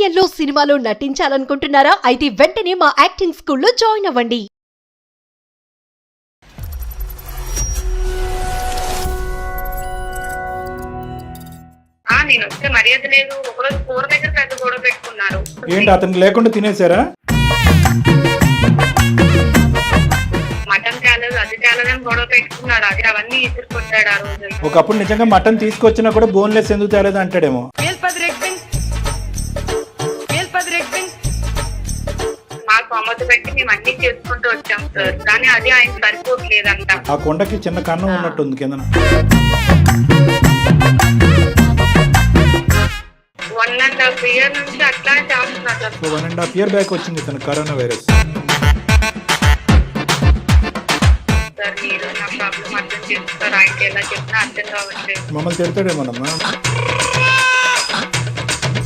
సీరియల్లో సినిమాలో నటించాలనుకుంటున్నారా? అయితే వెంటనే మా యాక్టింగ్ స్కూల్లో జాయిన్ అవ్వండి. నేను వస్తే మర్యాద లేదు. ఒకరోజు కూర దగ్గర పెద్ద గొడవ పెట్టుకున్నారు. ఏంటి అతను లేకుండా తినేసారా? మటన్ తేలేదు, అది తేలేదని గొడవ పెట్టుకున్నాడు. అది అవన్నీ ఇసురు కొట్టాడు ఆ రోజు. ఒకప్పుడు నిజంగా మటన్ తీసుకొచ్చినా కూడా బోన్లెస్ ఎందుకు తేలేదు అంటాడేమో. మాకు అమ్మతో పెట్టి మేము అన్ని చేసుకుంటూ వచ్చాం సార్, కానీ అది ఆయన సరిపోవట్లేదంట. ఆ కొండకి చిన్న కన్నం ఉన్నట్టుంది కింద. 1.5 year నుంచి అట్లానే చేస్తున్నారు సార్. 1.5 year బ్యాక్ వచ్చింది తన కరోనా వైరస్. సార్ మీరు నా ప్రాబ్లం అర్థం చేస్తారు. ఆయనకి ఎలా చెప్పినా అర్థం కావట్లేదు. మమ్మల్ని తిడతాడేమోనమ్మా.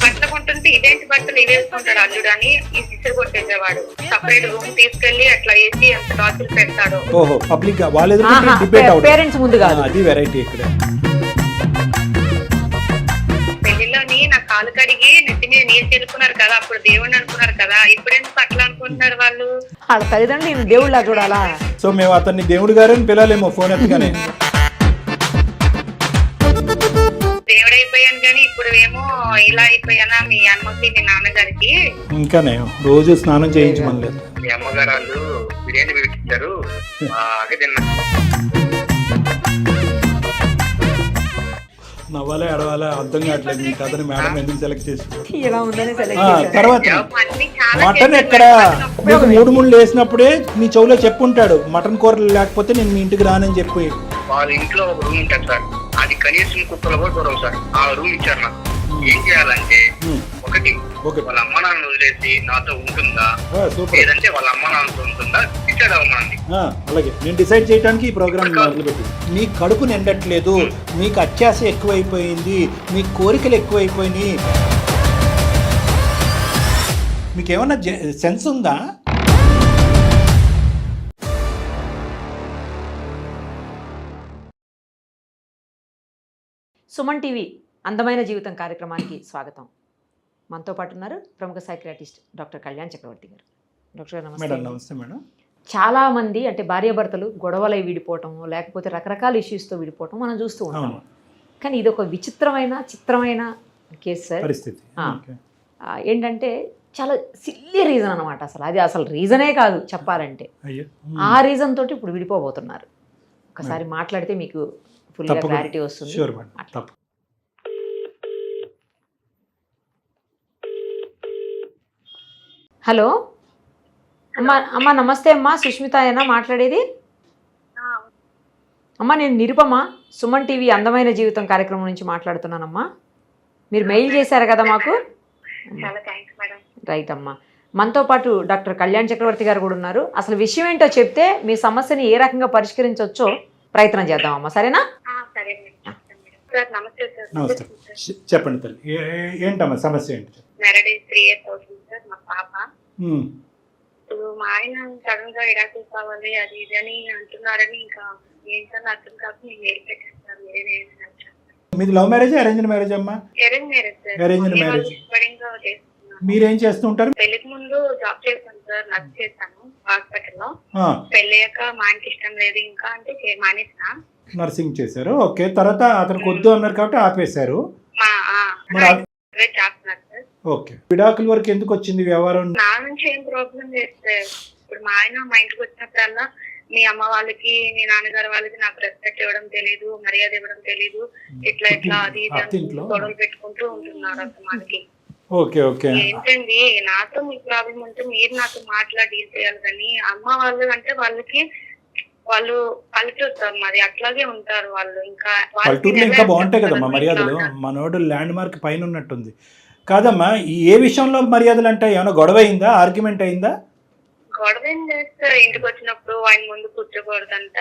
బట్టలు కొంటుంటే ఇదేంటి బట్టలు ఇవేసుకుంటాడు అల్లుడు అని ఈ సిస్టర్ కొట్టేసేవాడు. సపరేట్ రూమ్ తీసుకెళ్లి అట్లా వేసి ఎంత టార్చర్ పెడతాడు. ఓహో, పబ్లిక్ గా వాళ్ళ ఎదురు డిబేట్ అవుతుంది. పేరెంట్స్ ముందు కాదు. అది వెరైటీ ఇక్కడ. పెళ్లిలోని నా కాలు కడిగి నెత్తి మీద నీరు తెలుపుకున్నారు కదా, అప్పుడు దేవుడిని అనుకున్నారు కదా, ఇప్పుడెందుకు అట్లా అనుకుంటున్నారు వాళ్ళు? వాళ్ళ తల్లిదండ్రులు నేను దేవుళ్ళ చూడాలా? సో మేము అతన్ని దేవుడు గారని పిలాలేమో ఫోన్ ఎత్తగానే. దేవుడైపోయాను కానీ ఇప్పుడు ఏమో ఇలా అయిపోయానా మీ అమ్మకి మీ నాన్నగారికి. ఇంకానే రోజు స్నానం చేయించమనలేదు. మీ అమ్మగారు వాళ్ళు బిర్యానీ పెట్టించారు, అదే తిన్నా. నవ్వాలా ఎడవాలా అర్థం కావట్లేదు మీకు. అతను మేడం ఎందుకు సెలెక్ట్ చేసి ఇలా ఉందని సెలెక్ట్ తర్వాత అన్ని చాలా మటన్ ఎక్కడ మీకు 3 వేసినప్పుడే మీ చెవులో చెప్పుంటాడు, మటన్ కూర లేకపోతే నేను మీ ఇంటికి రానని చెప్పి. వాళ్ళ ఇంట్లో ఒక రూమ్ ఉంటుంది సార్, అది కనీసం కుక్కలు కూడా చూడవు సార్. ఆ రూమ్ ఇచ్చారు నాకు. ఏం చేయాలంటే ఒకటి వాళ్ళ అమ్మ నాన్న వదిలేసి నాతో ఉంటుందా, లేదంటే వాళ్ళ అమ్మ నాన్నతో ఉంటుందా డిసైడ్ అవ్వమంది. అలాగే నేను డిసైడ్ చేయడానికి ఈ ప్రోగ్రామ్ మొదలుపెట్టి. మీ కడుపు నిండట్లేదు, మీకు అత్యాశ ఎక్కువైపోయింది, మీ కోరికలు ఎక్కువైపోయినాయి. మీకేమన్నా సెన్స్ ఉందా? సుమన్ టీవీ అందమైన జీవితం కార్యక్రమానికి స్వాగతం. మనతో పాటు ఉన్నారు ప్రముఖ సైకియాట్రిస్ట్ డాక్టర్ కళ్యాణ్ చక్రవర్తి గారు. డాక్టర్ గారు నమస్తే. నమస్తే మేడం. చాలామంది అంటే భార్యాభర్తలు గొడవలై విడిపోవటం, లేకపోతే రకరకాల ఇష్యూస్తో విడిపోవటం మనం చూస్తూ ఉంటాం. కానీ ఇది ఒక చిత్రమైన కేసు సార్. పరిస్థితి ఏంటంటే చాలా సిల్లీ రీజన్ అనమాట. అసలు రీజనే కాదు చెప్పాలంటే. ఆ రీజన్ తోటి ఇప్పుడు విడిపోబోతున్నారు. ఒకసారి మాట్లాడితే మీకు ఫుల్గా క్లారిటీ వస్తుంది. హలో అమ్మా నమస్తే అమ్మా, సుష్మిత అయినా మాట్లాడేది? అమ్మా నేను నిరుపమ, సుమన్ టీవీ అందమైన జీవితం కార్యక్రమం నుంచి మాట్లాడుతున్నానమ్మా. మీరు మెయిల్ చేశారు కదా మాకు. రైట్ అమ్మా. మనతో పాటు డాక్టర్ కళ్యాణ్ చక్రవర్తి గారు కూడా ఉన్నారు. అసలు విషయం ఏంటో చెప్తే మీ సమస్యని ఏ రకంగా పరిష్కరించవచ్చో ప్రయత్నం చేద్దామమ్మా, సరేనా? నమస్తే, చెప్పండి తల్లి. ఏంటమ్మా సమస్య ఏంటి? మ్యారేజ్ 3 years అవుతుంది సార్. మా పాప మా ఆయన సడన్ గా విడాకులు కావాలి అది ఇది అని అంటున్నారని ఇంకా ఏంటని అర్థం కాక నేను పెట్టేస్తాను. మీది లవ్ మ్యారేజ్ అరేంజ్డ్ మ్యారేజ్ అమ్మా? Arranged marriage. మీరేం చేస్తూ ఉంటారు? పెళ్లికి ముందు జాబ్ చేస్తాను సార్, నర్స్ చేస్తాను హాస్పిటల్లో. పెళ్ళయ్యాక మా ఆయనకి ఇష్టం లేదు ఇంకా అంటే మానేసిన. నర్సింగ్ చేశారు, ఓకే. తర్వాత అతనికి వద్దు అన్నారు కాబట్టి ఆపేశారు. చేస్తున్నారు సార్. ఓకే. విడాకుల వరకు ఎందుకు వచ్చింది వ్యవహారం? నా నుంచి ఏం ప్రాబ్లం చేస్తే ఇప్పుడు మా ఆయన మా ఇంటికి వచ్చినప్పుడల్లా మీ అమ్మ వాళ్ళకి మీ నాన్నగారు వాళ్ళకి నాకు రెస్పెక్ట్ ఇవ్వడం తెలీదు, మర్యాద ఇవ్వడం తెలీదు, ఇట్లా అది గొడవలు పెట్టుకుంటూ ఉంటున్నారు అసలు మనకి. Okay okay. ఏంటండి నాతో మీకు ప్రాబ్లం ఉంటే మీరు నాతో మాట్లాడి డీల్ చేయాలి, కానీ అమ్మ వాళ్ళు అంటే వాళ్ళకి వాళ్ళు పల్లెటూరు మరి అట్లాగే ఉంటారు వాళ్ళు. ఇంకా పల్లెటూరులో ఇంకా బాగుంటాయి కదమ్మా మర్యాదలు. మనోడు ల్యాండ్ మార్క్ పైన ఉన్నట్టుంది కాదమ్మా. ఏ విషయంలో మర్యాదలు అంటే ఏమైనా గొడవ అయిందా, ఆర్గ్యుమెంట్ అయిందా? గొడవ ఏం చేస్తారు, ఇంటికి వచ్చినప్పుడు ఆయన ముందు కూర్చోకూడదంట,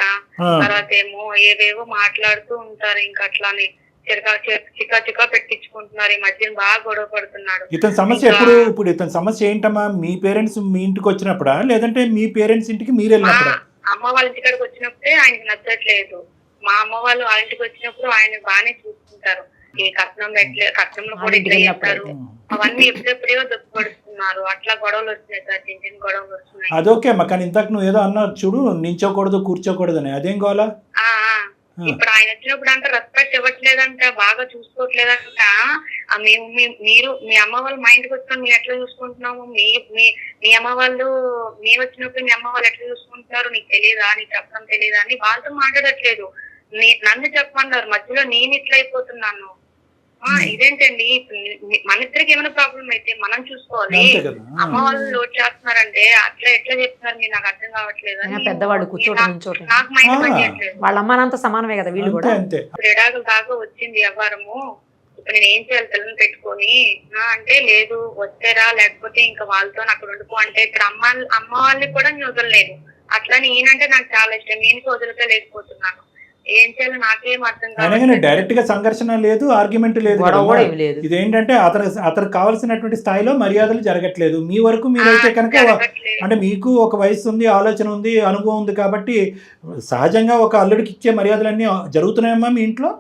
తర్వాత ఏమో ఏవేవో మాట్లాడుతూ ఉంటారు. ఇంకా అట్లానే చికా పెట్టించుకుంటున్నారు. ఈ మధ్య బాగా గొడవ పడుతున్నాడు. ఇతని సమస్య ఎప్పుడు? ఇప్పుడు ఇతని సమస్య ఏంటమ్మా? మీ పేరెంట్స్ మీ ఇంటికి వచ్చినప్పుడా, లేదంటే మీ పేరెంట్స్ ఇంటికి మీరు వెళ్ళినప్పుడా? అమ్మ వాళ్ళ ఇంటికాడికి వచ్చినప్పుడే ఆయనకి నచ్చట్లేదు. మా అమ్మ వాళ్ళు వాళ్ళ ఇంటికి వచ్చినప్పుడు ఆయన బాగానే చూసుకుంటారు, ఈ కట్నం కట్నంలో కూడా ఇట్లా చేస్తారు, అవన్నీ ఎప్పుడెప్పుడో దుఃఖపడుతున్నారు. అట్లా గొడవలు వస్తున్నాయి సార్, చిన్న చిన్న గొడవలు వస్తున్నాయి. అదొకే అమ్మ, కానీ ఇంతకు నువ్వు ఏదో అన్నావు చూడు, నించోకూడదు కూర్చోకూడదు అని, అదేం కావాలా? ఇప్పుడు ఆయన వచ్చినప్పుడు అంట రెస్పెక్ట్ ఇవ్వట్లేదంట, బాగా చూసుకోవట్లేదంట. మీరు మీ అమ్మ వాళ్ళు మా ఇంటికి వచ్చినప్పుడు మేము ఎట్లా చూసుకుంటున్నాము, మీ అమ్మ వాళ్ళు మేము వచ్చినప్పుడు మీ అమ్మ వాళ్ళు ఎట్లా చూసుకుంటున్నారు నీకు తెలియదా, నీకు చెప్పడం తెలియదా అని వాళ్ళతో మాట్లాడట్లేదు. నన్ను చెప్పమన్నారు, మధ్యలో నేను ఇట్లా అయిపోతున్నాను. ఇదేంటండి, మన ఇద్దరికి ఏమైనా ప్రాబ్లం అయితే మనం చూసుకోవాలి, అమ్మ వాళ్ళు లోడ్ చేస్తున్నారంటే అట్లా ఎట్లా చెప్తున్నారు మీరు, నాకు అర్థం కావట్లేదు. పెద్దవాడు కూర్చోటం నాకు మైండ్ పనిచేయట్లేదు. వాళ్ళ అమ్మానంత సమానమే కదా వీళ్ళు కూడా. క్రీడాకుల దాకా వచ్చింది వ్యవహారము, ఇప్పుడు నేను ఏం చేయాలి పిల్లల్ని పెట్టుకొని అంటే, లేదు వచ్చారా లేకపోతే ఇంకా వాళ్ళతో అక్కడ ఉండిపో అంటే, ఇప్పుడు అమ్మ వాళ్ళని కూడా నేను వదలలేదు. అట్లా నేనంటే నాకు చాలా ఇష్టం, నేను వదిలితే లేకపోతున్నాను. ఏం చేయాలి నాకేం అర్థం కాదు. డైరెక్ట్ గా సంఘర్షణ లేదు, ఆర్గ్యుమెంట్ లేదు. ఇదేంటంటే అతనికి కావాల్సినటువంటి స్థాయిలో మర్యాదలు జరగట్లేదు. మీ వరకు మీరైతే కనుక అంటే మీకు ఒక వయసు ఉంది, ఆలోచన ఉంది, అనుభవం ఉంది కాబట్టి సహజంగా ఒక అల్లుడికి ఇచ్చే మర్యాదలన్నీ జరుగుతున్నాయమ్మా మీ ఇంట్లో?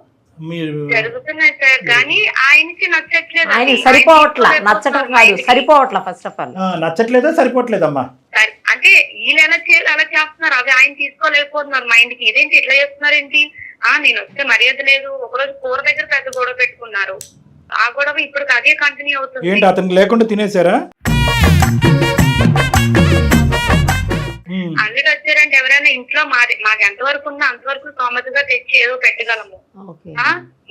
జరుగుతున్నాయి సార్, కానీ ఆయనకి నచ్చట్లేదు. ఆయన సరిపోవట్లా, నచ్చటం కాదు, సరిపోవట్లా. ఫస్ట్ ఆఫ్ ఆల్ నచ్చట్లేదా సరిపోవట్లేదమ్మా అంటే వీళ్ళు ఎలా చేయాలి అలా చేస్తున్నారు, అవి ఆయన తీసుకోలేకపోతున్నారు మైండ్ కి. ఇదేంటి ఇట్లా చేస్తున్నారు ఏంటి, నేను వస్తే మర్యాద లేదు. ఒకరోజు కూర దగ్గర పెద్ద గొడవ పెట్టుకున్నారు, ఆ గొడవ ఇప్పుడు అదే కంటిన్యూ అవుతుంది. ఏంటి అతను లేకుండా తినేసారా? అల్లుడు వచ్చారంటే ఎవరైనా ఇంట్లో మాకు ఎంతవరకు ఉందో అంతవరకు స్తోమతగా తెచ్చి ఏదో పెట్టగలము.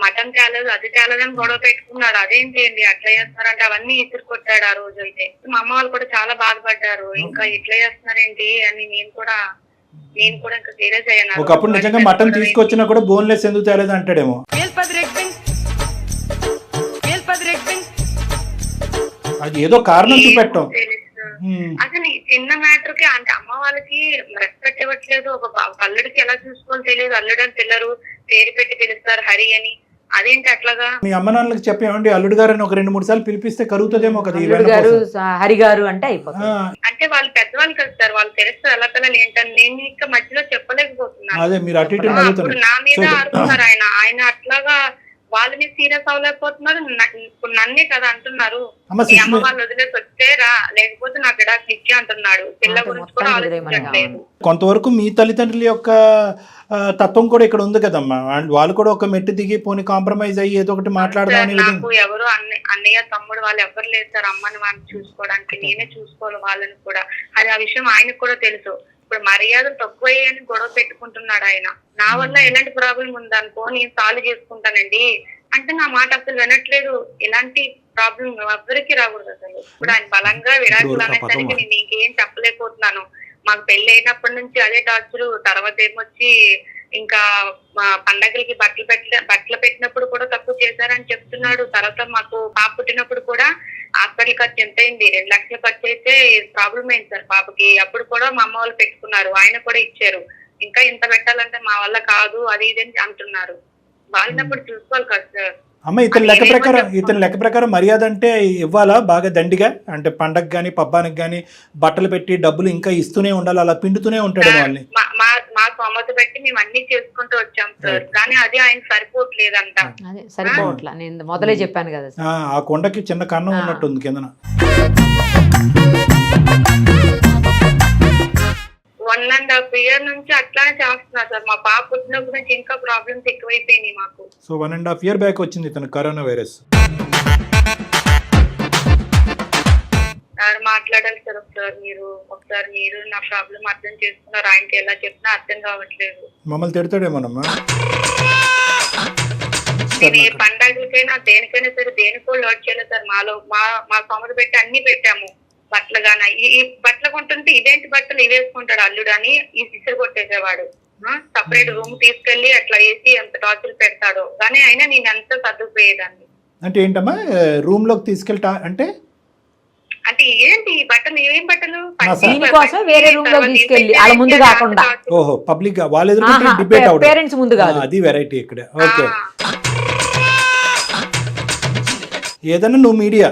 మటన్ తేలేదు, అది తేలేదని గొడవ పెట్టుకున్నాడు. అదేంటి అట్లా చేస్తున్నారంటే అవన్నీ ఇసురు కొట్టాడు ఆ రోజు అయితే. మా అమ్మ వాళ్ళు కూడా చాలా బాధపడ్డారు, ఇంకా ఇట్లా చేస్తున్నారేంటి అని. నేను కూడా ఇంకా సీరియస్ అయ్యాను. ఒకప్పుడు నిజంగా మటన్ తీసుకొచ్చినా కూడా బోన్లెస్ ఎందుకు తేలేదు అంటాడేమో. అది ఏదో కారణం చూపెట్టాం. అసలు ఈ చిన్న మ్యాటర్ కి అంటే అమ్మ వాళ్ళకి రెస్పెక్ట్ ఇవ్వట్లేదు, ఒక అల్లుడికి ఎలా చూసుకోవాలో తెలియదు. అల్లుడు అని పిల్లరు పేరు పెట్టి పిలుస్తారు హరి అని, అదేంటి అట్లాగా? మీ అమ్మ నాన్నలకు చెప్పేమండి అల్లుడు గారు అని ఒక 2-3 సార్లు పిలిపిస్తే కరుగుతుందేమో కదా. హరి గారు అంటే అంటే వాళ్ళు పెద్దవాళ్ళు కదా సార్, వాళ్ళు తెలుస్తారు ఎలా పిల్లలు ఏంటని. నేను ఇంకా మధ్యలో చెప్పలేకపోతున్నాను. అదే మీరు అటు ఇటు నా మీద ఆడుతున్నారు ఆయన అట్లాగా. వాళ్ళ మీద సీరియస్ అవ్వలేకపోతున్నారు, ఇప్పుడు నన్నే కదా అంటున్నారు. మీ అమ్మ వాళ్ళు వదిలేసి వచ్చేరా లేకపోతే నాకు విడాకులు ఇచ్చి అంటున్నాడు. పిల్ల గురించి కూడా ఆలోచించట్లేదు. కొంతవరకు మీ తల్లిదండ్రుల యొక్క తత్వం కూడా ఇక్కడ ఉంది కదమ్మా. వాళ్ళు కూడా ఒక మెట్టు దిగి పోనీ కాంప్రమైజ్ అయ్యి ఏదో ఒకటి మాట్లాడదాం. నాకు ఎవరు అన్నయ్య తమ్ముడు వాళ్ళు ఎవరు లేదు సార్ అమ్మని వాళ్ళని చూసుకోవడానికి. నేనే చూసుకోవాలి వాళ్ళని కూడా. అది ఆ విషయం ఆయనకు కూడా తెలుసు. ఇప్పుడు మర్యాదలు తక్కువయ్యాయని గొడవ పెట్టుకుంటున్నాడు ఆయన. నా వల్ల ఎలాంటి ప్రాబ్లం ఉందనుకో నేను సాల్వ్ చేసుకుంటానండి అంటే నా మాట అసలు వినట్లేదు. ఎలాంటి ప్రాబ్లం ఎవ్వరికి రాకూడదు అసలు. ఇప్పుడు ఆయన బలంగా విడాకులు అనేసరికి నేను ఇంకేం చెప్పలేకపోతున్నాను. మాకు పెళ్లి అయినప్పటి నుంచి అదే టార్చర్. తర్వాత ఏమొచ్చి ఇంకా పండగలకి బట్టలు పెట్టినప్పుడు కూడా తక్కువ చేశారని చెప్తున్నాడు. తర్వాత మాకు పాప పుట్టినప్పుడు కూడా హాస్పిటల్ ఖర్చు ఎంత అయింది, 2 లక్షలు ఖర్చు అయితే ప్రాబ్లం అయింది సార్ పాపకి. అప్పుడు కూడా మా అమ్మ వాళ్ళు పెట్టుకున్నారు, ఆయన కూడా ఇచ్చారు. ఇంకా ఇంత పెట్టాలంటే మా వల్ల కాదు అది ఇది అని అంటున్నారు. వాళ్ళినప్పుడు చూసుకోవాలి కదా సార్. అమ్మ ఇతని లెక్క ప్రకారం మర్యాద అంటే ఇవ్వాలా బాగా దండిగా? అంటే పండగ గానీ పబ్బానికి గానీ బట్టలు పెట్టి డబ్బులు ఇంకా ఇస్తూనే ఉండాలి, అలా పిండుతూనే ఉంటాడు వాళ్ళని. మా సొమ్మత పెట్టి మేము అన్ని చేసుకుంటూ వచ్చాం సార్, కానీ అది ఆయన సరిపోవట్లేదంట. సరిపోవట్లా, నేను మొదలే చెప్పాను కదా. ఆ కొండకి చిన్న కన్నం ఉన్నట్టుంది కిందన. 1.5 year నుంచి అట్లానే చేస్తున్నారు సార్. మా పాప పుట్టినప్పటి నుంచి ఇంకా ప్రాబ్లమ్స్ ఎక్కువైపోయినాయి మాకు. సో 1.5 year బ్యాక్ వచ్చింది ఇతను కరోనా వైరస్. మాట్లాడాలి సార్ ఒకసారి మీరు నా ప్రాబ్లం అర్థం చేసుకున్నారు. ఆయనకి ఎలా చెప్పినా అర్థం కావట్లేదు. మమ్మల్ని తిడతాడేమోనమ్మా. నేను ఏ పండగలకైనా దేనికైనా సరే దేనికో లోడ్ చేయలేదు సార్. మా సొమ్మత పెట్టి అన్ని పెట్టాము. బట్టలు గాన ఈ బట్టలు కొంటుంటే ఇదేంటి బట్టలు ఇవి వేసుకుంటాడు అల్లుడు అని ఈ సిసరు కొట్టేసేవాడు. సపరేట్ రూమ్ తీసుకెళ్లి అట్లా వేసి ఎంత టార్చర్ పెడతాడో. కానీ అయినా నేను ఎంత సర్దుకుపోయేదాన్ని. అంటే ఏంటమ్మా రూమ్ లోకి తీసుకెళ్తా అంటే ఏంటి ఈ బట్టలు ఏం బట్టలు దీనికోసం వేరే రూమ్ లో తీసుకెళ్లి వాళ్ళ ముందు కాకుండా. ఓహో పబ్లిక్ గా వాళ్ళ ఎదురు డిబేట్ అవుట్, పేరెంట్స్ ముందు కాదు. అది వెరైటీ ఇక్కడ. ఓకే ఏదన్నా నువ్వు మీడియా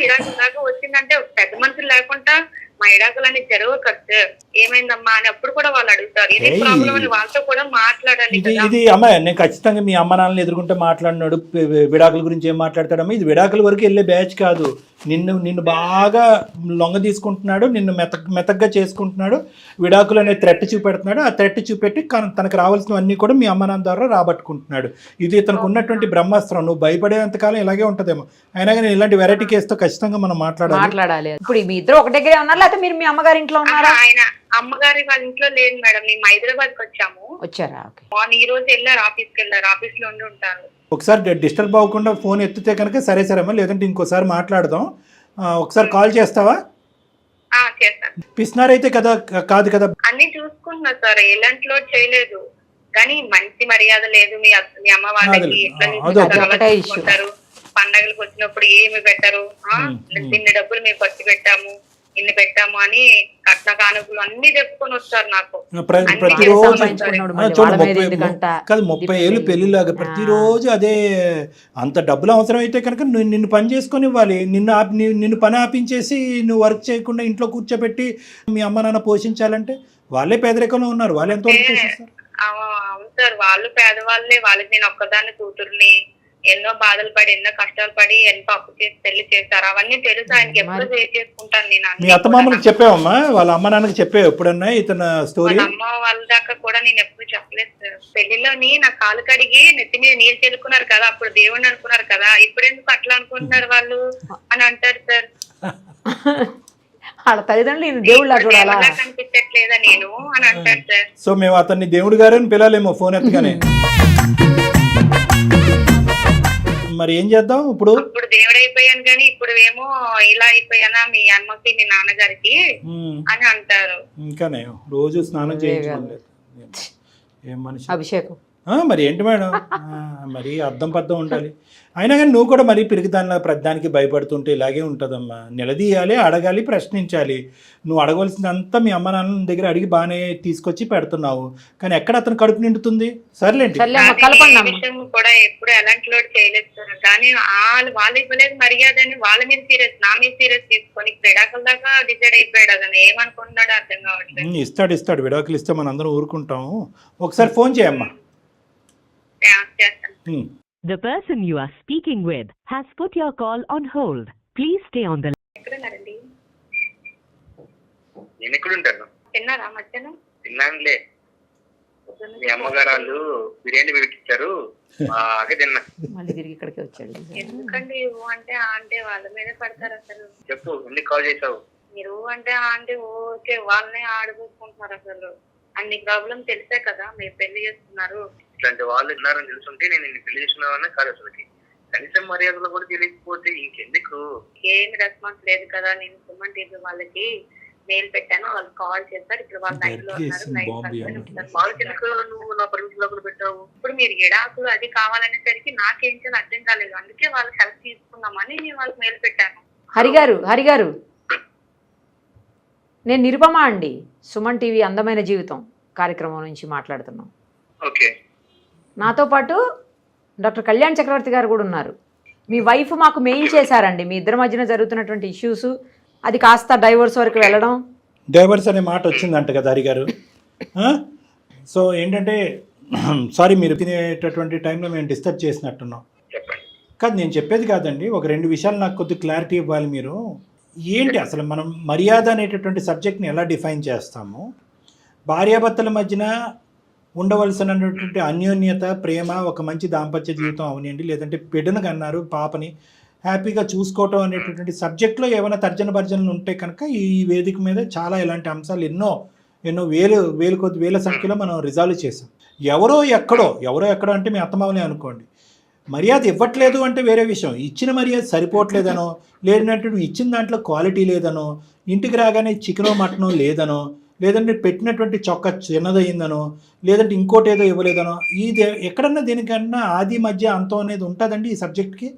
ఇడాకులాగా వచ్చిందంటే పెద్ద మనుషులు లేకుండా మా ఇడాకులన్నీ జరగవు కదా. ఏమైందమ్మా అని అప్పుడు కూడా వాళ్ళు అడుగుతారు. ఇది ప్రాబ్లం అని వాళ్ళతో కూడా మాట్లాడాలి ఇది కదా. ఇది అమ్మ నేను ఖచ్చితంగా మీ అమ్మ నాన్నని ఎదుర్కొంటే మాట్లాడినాడు విడాకుల గురించి ఏం మాట్లాడతాడమ్మా. ఇది విడాకుల వరకు వెళ్ళే బ్యాచ్ కాదు. నిన్ను బాగా లొంగ తీసుకుంటున్నాడు, నిన్ను మెతగ్గా చేసుకుంటున్నాడు, విడాకులు అనే థ్రెట్ చూపెడుతున్నాడు. ఆ థ్రెట్ చూపెట్టి తనకు రావాల్సినవన్నీ కూడా మీ అమ్మ నాన్న ద్వారా రాబట్టుకుంటున్నాడు. ఇది ఇతనికి ఉన్నటువంటి బ్రహ్మాస్త్రం. నువ్వు భయపడేంతకాలం ఇలాగే ఉంటుందేమో. అయినా కానీ ఇలాంటి వెరైటీ కేసుతో ఖచ్చితంగా మనం మాట్లాడాలి. ఇప్పుడు మీ ఇద్దరు ఒక దగ్గరే ఉన్నారు, లేకపోతే మీరు మీ అమ్మగారి ఇంట్లో ఉన్నారా? ఆయన అమ్మగారి వాళ్ళ ఇంట్లో లేదు మేడం, మేము హైదరాబాద్ కి వచ్చారా? ఈ రోజు వెళ్ళారు, ఆఫీస్కి వెళ్ళారు, ఆఫీస్ లో ఉండి ఉంటారు. ఒకసారి డిస్టర్బ్ అవ్వకుండా ఫోన్ ఎత్తితే కనుక సరే అమ్మా, లేదంటే ఇంకోసారి మాట్లాడదాం. ఒకసారి కాల్ చేస్తావా? చేస్తాను. పిసినారైతే కదా కాదు కదా? అన్ని చూసుకుంటున్నా సార్, ఎలాంటి లోడ్ చేయలేదు, కానీ మంచి మర్యాద లేదు. మీ అమ్మ వాళ్ళకి ఎట్లా చూసుకుంటారు, పండగలకు వచ్చినప్పుడు ఏమి పెట్టరు, ఇన్ని డబ్బులు మేము ఖర్చు పెట్టాము, ఇన్ని పెట్టాము అని కట్న కానుకలు అన్ని చెప్పుకొని వస్తారు నాకు. ప్రతిరోజు కాదు 30 ఏళ్ళు పెళ్లిలాగా ప్రతిరోజు అదే. అంత డబ్బులు అవసరం అయితే కనుక నిన్ను పని చేసుకొని ఇవ్వాలి. నిన్ను పని ఆపించేసి నువ్వు వర్క్ చేయకుండా ఇంట్లో కూర్చోబెట్టి మీ అమ్మ నాన్న పోషించాలంటే వాళ్ళే పేదరికంలో ఉన్నారు. వాళ్ళు ఎంతవరకు పోషిస్తారు? అవును సార్, వాళ్ళు పేదవాళ్ళే. వాళ్ళకి నేను ఒక్కదాన్ని కూతుర్ని, ఎన్నో బాధలు పడి ఎన్నో కష్టాలు పడి ఎంతో అప్పు చేసి పెళ్లి చేశారు. అవన్నీ తెలుసు ఆయనకి. ఎప్పుడు షేర్ చేసుకుంటాను నేను. మీ అత్తమామలకు చెప్పావమ్మా? వాళ్ళ అమ్మ నాన్నకి చెప్పావు ఎప్పుడన్నా ఇతను స్టోరీ? అమ్మ వాళ్ళ దాకా కూడా నేను ఎప్పుడు చెప్పలేదు సార్. పెళ్లిలోని నా కాలు కడిగి నెత్తి మీద నీళ్ళు చెల్లుకున్నారు కదా, అప్పుడు దేవుడిని అనుకున్నారు కదా, ఇప్పుడు ఎందుకు అట్లా అనుకుంటున్నారు వాళ్ళు అని అంటారు సార్. వాళ్ళ తల్లిదండ్రులు దేవుళ్ళ కనిపించట్లేదా నేను అని అంటారు సార్. సో మేము అతన్ని దేవుడు గారు అని పిలవలేమో ఫోన్ ఎత్తగానే. మరి ఏం చేద్దాం ఇప్పుడు? ఇప్పుడు దేవుడు అయిపోయాను కానీ ఇప్పుడు ఏమో ఇలా అయిపోయానా మీ అమ్మకి మీ నాన్నగారికి అని అంటారు. ఇంకానే రోజు స్నానం చేయించుకోలేదు ఏం మనిషి అభిషేకం. మరి ఏంటి మేడం, మరి అర్థం పద్ధం ఉండాలి. అయినా కానీ నువ్వు కూడా మరీ పిరికిదానిలా ప్రతిదానికి భయపడుతుంటే ఇలాగే ఉంటుందమ్మా. నిలదీయాలి, అడగాలి, ప్రశ్నించాలి. నువ్వు అడగవలసినంతా మీ అమ్మ నాన్న దగ్గర అడిగి బాగానే తీసుకొచ్చి పెడుతున్నావు, కానీ ఎక్కడ అతను కడుపు నిండుతుంది? సర్లేండి. విషయం కూడా ఎప్పుడు ఎలాంటి లోడ్ చేయలేదు సార్, కానీ వాళ్ళు ఇవ్వలేదు మర్యాద అని వాళ్ళ మీద సీరియస్, నా మీద సీరియస్ తీసుకొని విడాకుల దాకా డిసైడ్ అయిపోయాడు. అతను ఏమనుకుంటున్నాడో అర్థం కావట్లేదు. ఇస్తాడు విడాకులు ఇస్తే మన అందరం ఊరుకుంటాము. ఒకసారి ఫోన్ చేయమ్మా. The person you are speaking with has put your call on hold. Please stay on the line. ఎక్కడున్నారండి? నేను ఎక్కడుంటాను? తిన్నారా మధ్యాహ్నం? తిన్నానులే. మీ అమ్మగారు వాళ్ళు బిర్యానీ పెట్టించారు, అదే తిన్నా. మళ్ళీ తిరిగి ఇక్కడికి వచ్చాడు. ఎందుకండి అంటే వాళ్ళ మీదే పడతారు అసలు. చెప్పు, ఎందుకు కాల్ చేసావు? మీరు అంటే ఓకే వాళ్ళనే ఆడిపోసుకుంటున్నారు. అసలు అన్ని ప్రాబ్లం తెలిసే కదా మీరు పెళ్లి చేస్తున్నారు. ఇట్లాంటి వాళ్ళు ఉన్నారని తెలుసుంటే నేను నిన్ను పెళ్లి చేసుకున్నావన్నా కాదు. అసలుకి కనీసం మర్యాదలు కూడా తెలియకపోతే ఇంకెందుకు? ఏమి రెస్పాన్స్ లేదు కదా. నేను సుమన్ టీవీ వాళ్ళకి మెయిల్ పెట్టాను, వాళ్ళు కాల్ చేస్తారు. ఇప్పుడు వాళ్ళు నైట్ లో ఉన్నారు. వాళ్ళకి నువ్వు నా పర్మిషన్ లోపల పెట్టావు. ఇప్పుడు మీరు ఎడాకులు అది కావాలనేసరికి నాకేం చేయాలి అర్థం కాలేదు. అందుకే వాళ్ళకి హెల్ప్ తీసుకుందామని నేను వాళ్ళకి మెయిల్ పెట్టాను. హరిగారు నేను నిరుపమ అండి, సుమన్ టీవీ అందమైన జీవితం కార్యక్రమం నుంచి మాట్లాడుతున్నాం. ఓకే, నాతో పాటు డాక్టర్ కళ్యాణ్ చక్రవర్తి గారు కూడా ఉన్నారు. మీ వైఫ్ మాకు మెయిల్ చేశారండి, మీ ఇద్దరి మధ్యన జరుగుతున్నటువంటి ఇష్యూస్, అది కాస్త డైవర్స్ వరకు వెళ్ళడం. డైవర్స్ అనే మాట వచ్చిందంట కదా హరిగారు. సో ఏంటంటే సారీ, మీరు తినేటటువంటి టైంలో మేము డిస్టర్బ్ చేసినట్టున్నాం. కాదు, నేను చెప్పేది కాదండి, ఒక 2 విషయాలు నాకు కొద్దిగా క్లారిటీ ఇవ్వాలి మీరు. ఏంటి అసలు మనం మర్యాద అనేటటువంటి సబ్జెక్ట్ని ఎలా డిఫైన్ చేస్తాము? భార్యాభర్తల మధ్యన ఉండవలసినటువంటి అన్యోన్యత, ప్రేమ, ఒక మంచి దాంపత్య జీవితం అవనండి, లేదంటే బిడ్డను కన్నారు పాపని హ్యాపీగా చూసుకోవటం అనేటటువంటి సబ్జెక్ట్లో ఏమైనా తర్జన భర్జనలు ఉంటే కనుక ఈ వేదిక మీద చాలా ఇలాంటి అంశాలు ఎన్నో వేల సంఖ్యలో మనం రిజాల్వ్ చేసాం. ఎవరో ఎక్కడో అంటే మీ అత్తమామలే అనుకోండి, మర్యాద ఇవ్వట్లేదు అంటే వేరే విషయం. ఇచ్చిన మర్యాద సరిపోవట్లేదనో, లేదంటే ఇచ్చిన దాంట్లో క్వాలిటీ లేదనో, ఇంటికి రాగానే చికెనో మటనో లేదనో, లేదంటే పెట్టినటువంటి చొక్కా చిన్నదయ్యిందనో, లేదంటే ఇంకోటి ఏదో ఇవ్వలేదనో, ఇది ఎక్కడన్నా దేనికన్నా ఆది మధ్య అంతం అనేది ఉంటుందండి ఈ సబ్జెక్ట్కి.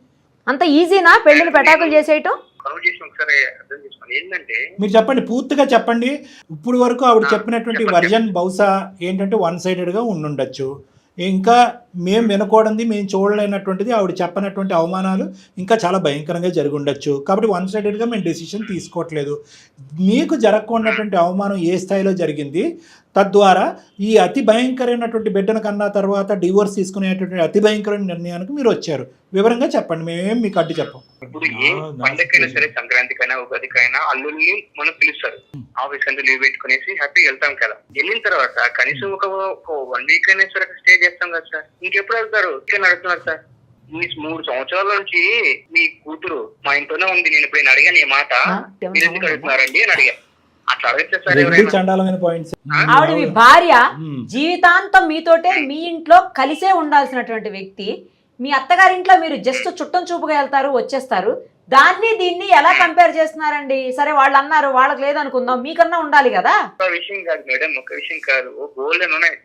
అంత ఈజీనా పెళ్ళిని పెటాకులు చేసేయటం? మీరు చెప్పండి, పూర్తిగా చెప్పండి. ఇప్పుడు వరకు ఆవిడ చెప్పినటువంటి వర్జన్ బహుశా ఏంటంటే 1 సైడెడ్గా ఉండుండొచ్చు. ఇంకా మేము వినకూడదు, మేము చూడలేనటువంటిది ఆవిడ చెప్పనటువంటి అవమానాలు ఇంకా చాలా భయంకరంగా జరిగి ఉండొచ్చు. కాబట్టి వన్ సైడెడ్గా మేము డెసిషన్ తీసుకోవట్లేదు. మీకు జరగకుండాటువంటి అవమానం ఏ స్థాయిలో జరిగింది, తద్వారా ఈ అతి భయంకరమైనటువంటి బిడ్డను కన్నా తర్వాత డివోర్స్ తీసుకునేటువంటి అతి భయంకరమైన నిర్ణయానికి మీరు వచ్చారు. వివరంగా చెప్పండి, మేమేం మీకు అడ్డు చెప్పం. ఇప్పుడు ఏ పండగకైనా సరే, సంక్రాంతికైనా ఉగాదికైనా అల్లుల్ని మనం పిలుస్తారు. ఆఫీస్ అంతా లీవ్ పెట్టుకునేసి హ్యాపీగా వెళ్తాం కదా. వెళ్ళిన తర్వాత కనీసం ఒక 1 వీక్ అయినా సరే స్టే చేస్తాం కదా సార్. ఇంకెప్పుడు వెళ్తారు? ఇక్కడ నడుతున్నారు సార్. మీ 3 సంవత్సరాల నుంచి మీ కూతురు మా ఇంట్లోనే ఉంది. నేను ఇప్పుడు అడిగాను ఈ మాట, మీరు ఎందుకు అడుగుతున్నారండి అని అడిగా. అట్లా అడిగితే సార్ చండాలమైన పాయింట్స్. ఆవిడ మీ భార్య జీవితాంతం మీతోటే మీ ఇంట్లో కలిసే ఉండాల్సినటువంటి వ్యక్తి. మీ అత్తగారింట్లో మీరు జస్ట్ చుట్టం చూపుగా వెళ్తారు, వచ్చేస్తారు. దాన్ని దీన్ని ఎలా కంపేర్ చేస్తున్నారండి? సరే వాళ్ళు అన్నారు, వాళ్ళకి లేదనుకుందాం, మీకన్నా ఉండాలి కదా. ఒక విషయం కాదు మేడం, ఒక విషయం కాదు, గోల్డెన్ ఉన్నాయి.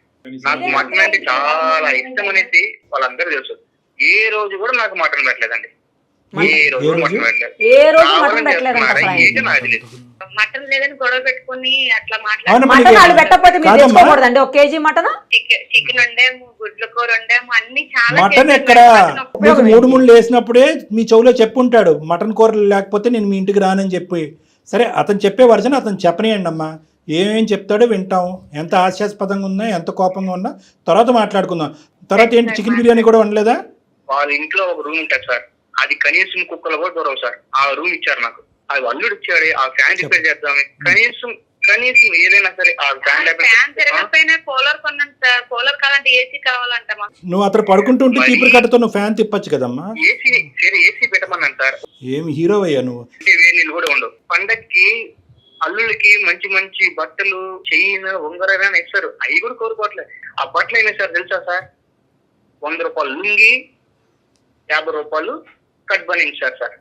నాకు మటన్ అంటే చాలా ఇష్టం అనేసి వాళ్ళందరూ తెలుసు. ఏ రోజు కూడా నాకు మటన్ పెట్టలేదండి. ఏ రోజు మటన్ పెట్టలేదు. ఏ రోజు మటన్ పెట్టలేదండి. మటన్ లేదని గొడవ పెట్టుకుని అట్లా మటన్ వాళ్ళు పెట్టకపోతే మీరు తెచ్చుకోకూడదండి. 1 కేజీ మటన్, చికెన్ వండాము, గుడ్ల కూర వండాము, అన్ని చాలా. మటన్ ఎక్కడ మీకు 3 వేసినప్పుడే మీ చెవులో చెప్పుంటాడు, మటన్ కూర లేకపోతే నేను మీ ఇంటికి రానని చెప్పి. సరే, అతను చెప్పే వర్జన్ అతను చెప్పనియండి అమ్మా. ఏమేం చెప్తాడో వింటాం. ఎంత హాస్యాస్పదంగా ఉన్నా, ఎంత కోపంగా ఉన్నా తర్వాత మాట్లాడుకుందాం. తర్వాత ఏంటి, చికెన్ బిర్యానీ కూడా వండలేదా? వాళ్ళ ఇంట్లో ఒక రూమ్ ఉంటుంది సార్, అది కనీసం కుక్కలు కూడా దూరవు సార్. ఆ రూమ్ ఇచ్చారు నాకు. అది అల్లుడు ఇచ్చాడు. ఆ ఫ్యాన్ రిపేర్ చేద్దామని కనీసం ఏదైనా సరే ఆ ఫ్యాన్ తిరగకపోయినా కూలర్ కొన్నాను సార్. కూలర్ కావాలంటే ఏసీ కావాలంట. నువ్వు అతను పడుకుంటుంటే చీపురు కట్టతో నువ్వు ఫ్యాన్ తిప్పచ్చు కదమ్మా. ఏసీ పెట్టమన్నాను సార్. ఏమి హీరో అయ్యా నువ్వు. వేడి నీళ్ళు కూడా ఉండవు. పండక్కి అల్లుళ్ళకి మంచి మంచి బట్టలు, చైన్, ఉంగరైనా ఇస్తారు. అవి కూడా కోరుకోవట్లేదు. ఆ బట్టలు అయినా సార్ తెలుసా సార్, 100 రూపాయలు లుంగి, 50 రూపాయలు కట్ బనించారు సార్.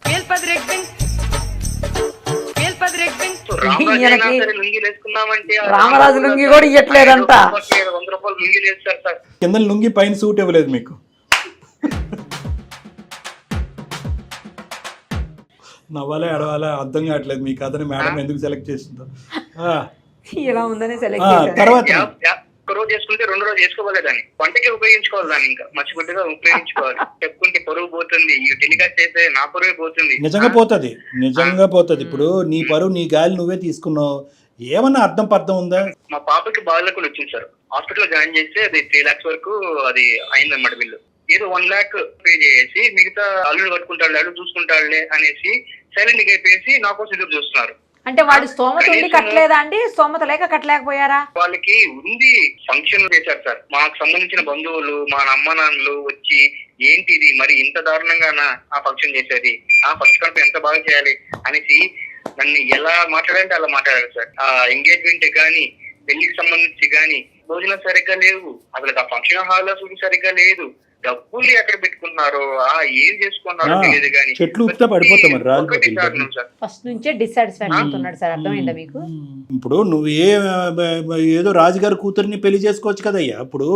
రామరాజు లుంగి కూడా ఇవ్వట్లేదంట. 100 రూపాయలు లుంగి వేస్తారు సార్. కింద లుంగి పైన సూట్ ఇవ్వలేదు మీకు. నవ్వాలా ఎడవాలా అర్థం కావట్లేదు మీకు. అతను మేడం ఎందుకు సెలెక్ట్ చేసిందో ఇలా ఉందని సెలెక్ట్. తర్వాత ఒక రోజు చేసుకుంటే 2 రోజు చేసుకోవాలేదాన్ని. వంటకి ఉపయోగించుకోవాలి దాన్ని. ఇంకా మర్చిపోట్టుగా ఉపయోగించుకోవాలి. చెప్పుకుంటే పరువు పోతుంది. ఈ టెలికాస్ట్ అయితే నా పరువే పోతుంది. నిజంగా పోతుంది, నిజంగా పోతుంది. ఇప్పుడు నీ పరువు, నీ గాలి నువ్వే తీసుకున్నావు. ఏమన్నా అర్థం పర్థం ఉందా? మా పాపకి బాధలకు వచ్చింది సార్. హాస్పిటల్ జాయిన్ చేస్తే అది 3 lakhs వరకు అది అయిందన్నమాట బిల్లు. ఏదో 1 lakh పే చేసి మిగతా అల్లుడు కట్టుకుంటాడు, చూసుకుంటాడులే అనేసి సైలెంట్ గా అయిపోయేసి నా కోసం ఎదురు చూస్తున్నారు. అంటే వాడు స్తోమత ఉండి కట్టలేదా అండి? స్తోమత లేక కట్టలేకపోయారా? వాళ్ళకి ఉంది. ఫంక్షన్ చేశారు సార్. మాకు సంబంధించిన బంధువులు, మా అమ్మ నాన్నలు వచ్చి ఏంటి ఇది మరి ఇంత దారుణంగా ఆ ఫంక్షన్ చేసేది, ఆ ఫస్ట్ కనుక ఎంత బాగా చేయాలి అనేసి నన్ను ఎలా మాట్లాడాలంటే అలా మాట్లాడారు సార్. ఆ ఎంగేజ్మెంట్ కానీ, పెళ్లికి సంబంధించి కానీ భోజనం సరిగ్గా లేవు. అసలు ఆ ఫంక్షన్ హాల్ సరిగ్గా లేదు. డబ్బులు ఎక్కడ పెట్టుకుంటున్నారో, ఏం చేసుకున్నారో తెలియదు. కానీ చెట్లు పడిపోతాం. ఫస్ట్ నుంచే డిస్సాటిస్ఫాక్షన్ ఉన్నాడు సార్. అర్థమైందా మీకు? ఇప్పుడు నువ్వు ఏదో రాజుగారి కూతురిని పెళ్లి చేసుకోవచ్చు కదయ్యా. ఇప్పుడు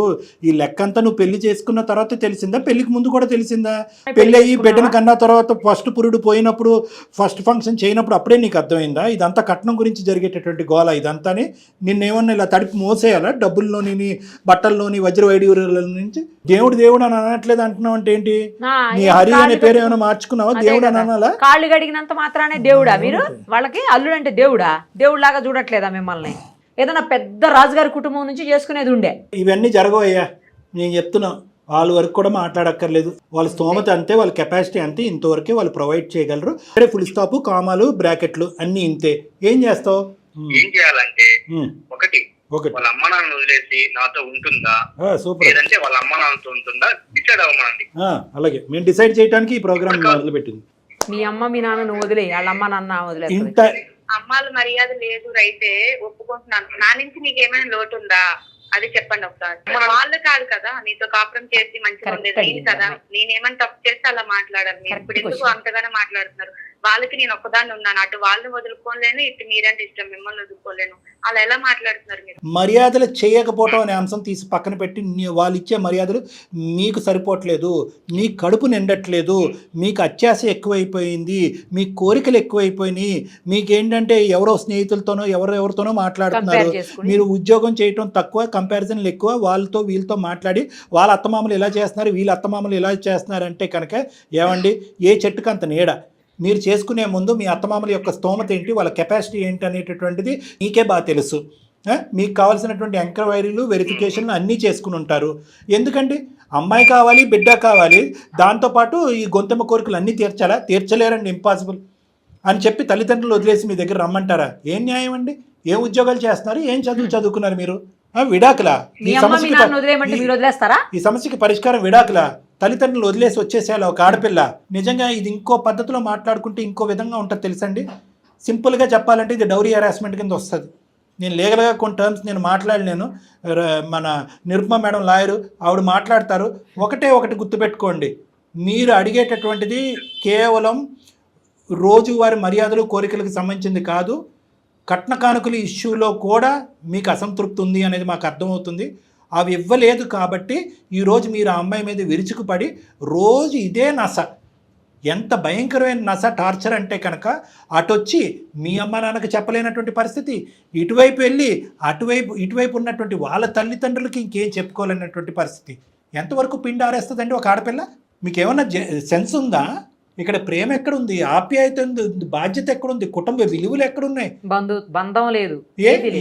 ఈ లెక్కంతా నువ్వు పెళ్లి చేసుకున్న తర్వాత తెలిసిందా, పెళ్లికి ముందు కూడా తెలిసిందా? పెళ్లి అయ్యి బిడ్డను కన్నా తర్వాత ఫస్ట్ పురుడు పోయినప్పుడు, ఫస్ట్ ఫంక్షన్ చేయనప్పుడు అప్పుడే నీకు అర్థమైందా ఇదంతా కట్నం గురించి జరిగేటటువంటి గోల ఇదంతానే? నిన్నేమన్నా ఇలా తడిపి మోసేయాలా? డబ్బుల్లోని, బట్టల్లోని, వజ్ర వైడూర్యాల నుంచి దేవుడు అని అనట్లేదు అంటున్నావు అంటే ఏంటి? నీ హరి అనే పేరు ఏమైనా మార్చుకున్నావా? దేవుడు అని అనాలా? కాళ్ళు గడిగినంత మాత్రానే దేవుడా మీరు? వాళ్ళకి అల్లుడు అంటే దేవుడా? దేవుడిలాగా చూడట్లేదా మిమ్మల్ని? ఏదైనా పెద్ద రాజుగారి కుటుంబం నుంచి చేసుకునేది ఉండే. ఇవన్నీ జరగవయ్యా, నేను చెప్తున్నా. వాళ్ళ వరకు కూడా మాట్లాడక్కర్లేదు. వాళ్ళ స్తోమత అంతే, వాళ్ళ కెపాసిటీ అంతే, ఇంతవరకే వాళ్ళు ప్రొవైడ్ చేయగలరు. సరే, ఫుల్ స్టాప్, కామాలు, బ్రాకెట్లు అన్ని ఇంతే. ఏం చేస్తావు? ఏం చేయాలంటే ఒకటి, వాళ్ళ అమ్మ నాన్న వదిలేసి నాతో ఉంటుందా, లేదంటే వాళ్ళ అమ్మ నాన్నతో ఉంటుందా డిసైడ్ అవ్వమండి. అలాగే మేము డిసైడ్ చేయడానికి ఈ ప్రోగ్రామ్ మొదలు పెట్టింది. మీ అమ్మ మీ నాన్న వదిలే, వాళ్ళ అమ్మ నాన్న వదిలే. అమ్మాల మర్యాద లేదు అయితే ఒప్పుకుంటున్నాను. నా నుంచి నీకేమైనా లోటు ఉందా అది చెప్పండి ఒకసారి. వాళ్ళు కాదు కదా నీతో కాపురం చేసి మంచిగా ఉండేది, నేను కదా. నేనేమైనా తప్పు చేస్తే అలా మాట్లాడాలి. మీరు ఇప్పుడు ఎందుకు అంతగానో మాట్లాడుతున్నారు? వాళ్ళకి నేను ఒక్కదాన్ని ఉన్నాను, అటు వాళ్ళు వదులుకోలేను, ఇటు మీరంటే ఇష్టం, మిమ్మల్ని వదులుకోలేను. అలా ఎలా మాట్లాడుతున్నారు మీరు? మర్యాదలు చేయకపోవటం అనే అంశం తీసి పక్కన పెట్టి వాళ్ళు ఇచ్చే మర్యాదలు మీకు సరిపోవట్లేదు, మీ కడుపు నిండట్లేదు, మీకు అత్యాశ ఎక్కువైపోయింది, మీ కోరికలు ఎక్కువైపోయినాయి, మీకేంటంటే ఎవరో స్నేహితులతోనో ఎవరితోనో మాట్లాడుతున్నారు, మీరు ఉద్యోగం చేయటం తక్కువ, కంపారిజన్లు ఎక్కువ, వాళ్ళతో వీళ్ళతో మాట్లాడి వాళ్ళ అత్తమామలు ఇలా చేస్తున్నారు, వీళ్ళ అత్తమామలు ఇలా చేస్తున్నారంటే కనుక ఏమండి, ఏ చెట్టుకు అంత నీడ. మీరు చేసుకునే ముందు మీ అత్తమామల యొక్క స్తోమత ఏంటి, వాళ్ళ కెపాసిటీ ఏంటి అనేటటువంటిది మీకే బాగా తెలుసు. మీకు కావాల్సినటువంటి ఎంక్వైరీలు, వెరిఫికేషన్లు అన్నీ చేసుకుని ఉంటారు. ఎందుకండి, అమ్మాయి కావాలి, బిడ్డ కావాలి, దాంతోపాటు ఈ గొంతెమ్మ కోరికలు అన్నీ తీర్చలేరండి, ఇంపాసిబుల్ అని చెప్పి తల్లిదండ్రులు వదిలేసి మీ దగ్గర రమ్మంటారా? ఏం న్యాయం అండి? ఏం ఉద్యోగాలు చేస్తున్నారు, ఏం చదువుకున్నారు మీరు? విడాకులా? ఈ సమస్యకి పరిష్కారం విడాకులా? తల్లిదండ్రులు వదిలేసి వచ్చేసేలా ఒక ఆడపిల్ల? నిజంగా ఇది ఇంకో పద్ధతిలో మాట్లాడుకుంటే ఇంకో విధంగా ఉంటుంది తెలుసండి. సింపుల్గా చెప్పాలంటే ఇది డౌరీ హెరాస్మెంట్ కింద వస్తుంది. నేను లీగల్గా కొన్ని టర్మ్స్ నేను మాట్లాడలేను, మన నిరుపమ మేడం లాయరు ఆవిడ మాట్లాడతారు. ఒకటి గుర్తుపెట్టుకోండి, మీరు అడిగేటటువంటిది కేవలం రోజువారి మర్యాదలు కోరికలకు సంబంధించింది కాదు, కట్న కానుకల ఇష్యూలో కూడా మీకు అసంతృప్తి ఉంది అనేది మాకు అర్థమవుతుంది. అవి ఇవ్వలేదు కాబట్టి ఈరోజు మీరు ఆ అమ్మాయి మీద విరుచుకుపడి రోజు ఇదే నస, ఎంత భయంకరమైన నస, టార్చర్ అంటే కనుక అటొచ్చి మీ అమ్మ నాన్నకి చెప్పలేనటువంటి పరిస్థితి, ఇటువైపు వెళ్ళి ఇటువైపు ఉన్నటువంటి వాళ్ళ తల్లిదండ్రులకి ఇంకేం చెప్పుకోలేనటువంటి పరిస్థితి. ఎంతవరకు పిండి ఆరేస్తుందండి ఒక ఆడపిల్ల? మీకు ఏమన్నా సెన్స్ ఉందా? ఇక్కడ ప్రేమ ఎక్కడుంది, ఆప్యాయత ఉంది, బాధ్యత ఎక్కడుంది, కుటుంబ విలువలు ఎక్కడున్నాయి? బంధం లేదు.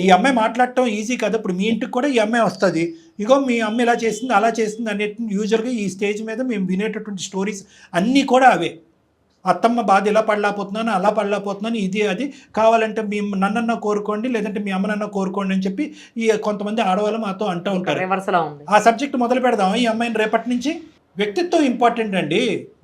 ఈ అమ్మాయి మాట్లాడటం ఈజీ కదా. ఇప్పుడు మీ ఇంటికి కూడా ఈ అమ్మాయి వస్తుంది, ఇగో మీ అమ్మ ఇలా చేసింది అలా చేసింది అనే యూజువల్గా ఈ స్టేజ్ మీద మేము వినేటటువంటి స్టోరీస్ అన్నీ కూడా అవే. అత్తమ్మ బాధ ఇలా పడలేకపోతున్నాను, అలా పడలేకపోతున్నాను, ఇది అది కావాలంటే మీ నన్నన్నా కోరుకోండి, లేదంటే మీ అమ్మనన్నా కోరుకోండి అని చెప్పి ఈ కొంతమంది ఆడవాళ్ళు మాతో అంటూ ఉంటారు. ఆ సబ్జెక్ట్ మొదలు పెడదాం ఈ అమ్మాయిని రేపటి నుంచి. వ్యక్తిత్వం ఇంపార్టెంట్ అండి,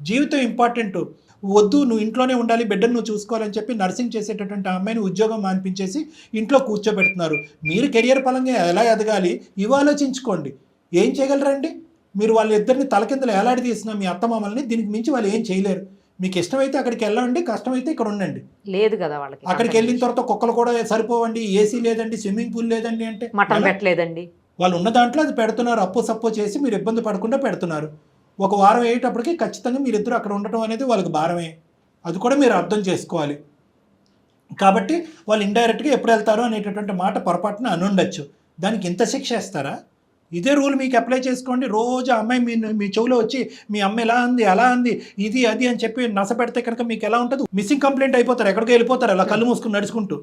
జీవితం ఇంపార్టెంట్. వద్దు నువ్వు ఇంట్లోనే ఉండాలి, బిడ్డను నువ్వు చూసుకోవాలని చెప్పి నర్సింగ్ చేసేటటువంటి అమ్మాయిని ఉద్యోగం మానిపించేసి ఇంట్లో కూర్చోబెడుతున్నారు. మీరు కెరియర్ పరంగా ఎలా ఎదగాలి ఇవి ఆలోచించుకోండి. ఏం చేయగలరండి మీరు? వాళ్ళిద్దరిని తలకిందలు ఎలాడి తీసిన మీ అత్తమామల్ని, దీనికి మించి వాళ్ళు ఏం చేయలేరు. మీకు ఇష్టమైతే అక్కడికి వెళ్ళండి, కష్టమైతే ఇక్కడ ఉండండి. లేదు కదా వాళ్ళకి. అక్కడికి వెళ్ళిన తర్వాత కుక్కలు కూడా సరిపోవండి, ఏసీ లేదండి, స్విమ్మింగ్ పూల్ లేదండి అంటే మటన్ పెట్టలేదండి. వాళ్ళు ఉన్న దాంట్లో అది పెడుతున్నారు, అప్పు సప్పో చేసి మీరు ఇబ్బంది పడకుండా పెడుతున్నారు. ఒక వారం అయ్యేటప్పటికి ఖచ్చితంగా మీరిద్దరూ అక్కడ ఉండటం అనేది వాళ్ళకి భారమే, అది కూడా మీరు అర్థం చేసుకోవాలి. కాబట్టి వాళ్ళు ఇండైరెక్ట్గా ఎప్పుడు వెళ్తారో అనేటటువంటి మాట పొరపాటున అనుండొచ్చు. దానికి ఇంత శిక్ష వేస్తారా? ఇదే రూల్ మీకు అప్లై చేసుకోండి. రోజు అమ్మాయి మీ చెవులో వచ్చి మీ అమ్మ ఎలా అంది అలా అంది ఇది అది అని చెప్పి నస పెడితే కనుక మీకు ఎలా ఉంటుంది? మిస్సింగ్ కంప్లైంట్ అయిపోతారు, ఎక్కడికి వెళ్ళిపోతారు అలా కళ్ళు మూసుకుని నడుచుకుంటూ.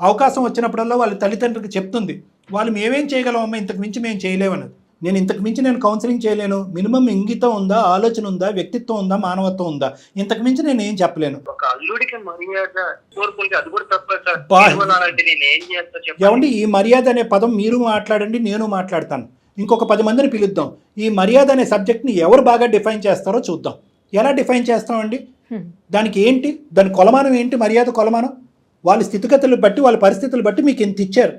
అవకాశం వచ్చినప్పుడల్లా వాళ్ళ తల్లిదండ్రులకు చెప్తుంది, వాళ్ళు మేమేం చేయగలం అమ్మ, ఇంతకు మించి మేము చేయలేమన్నది. నేను ఇంతకు మించి నేను కౌన్సిలింగ్ చేయలేను, మినిమం ఇంగితం ఉందా, ఆలోచన ఉందా, వ్యక్తిత్వం ఉందా, మానవత్వం ఉందా, ఇంతకు మించి నేను ఏం చెప్పలేను. ఒక అల్లుడికి మర్యాద కోరుకుంటే అది కూడా తప్పే సార్. ఏమండి, ఈ మర్యాద అనే పదం మీరు మాట్లాడండి, నేను మాట్లాడతాను, ఇంకొక 10 మందిని పిలుద్దాం. ఈ మర్యాద అనే సబ్జెక్ట్ని ఎవరు బాగా డిఫైన్ చేస్తారో చూద్దాం. ఎలా డిఫైన్ చేస్తామండి? దానికి ఏంటి, దాని కొలమానం ఏంటి? మర్యాద కొలమానం వాళ్ళ స్థితిగతులు బట్టి, వాళ్ళ పరిస్థితులు బట్టి మీకు ఇంత ఇచ్చారు.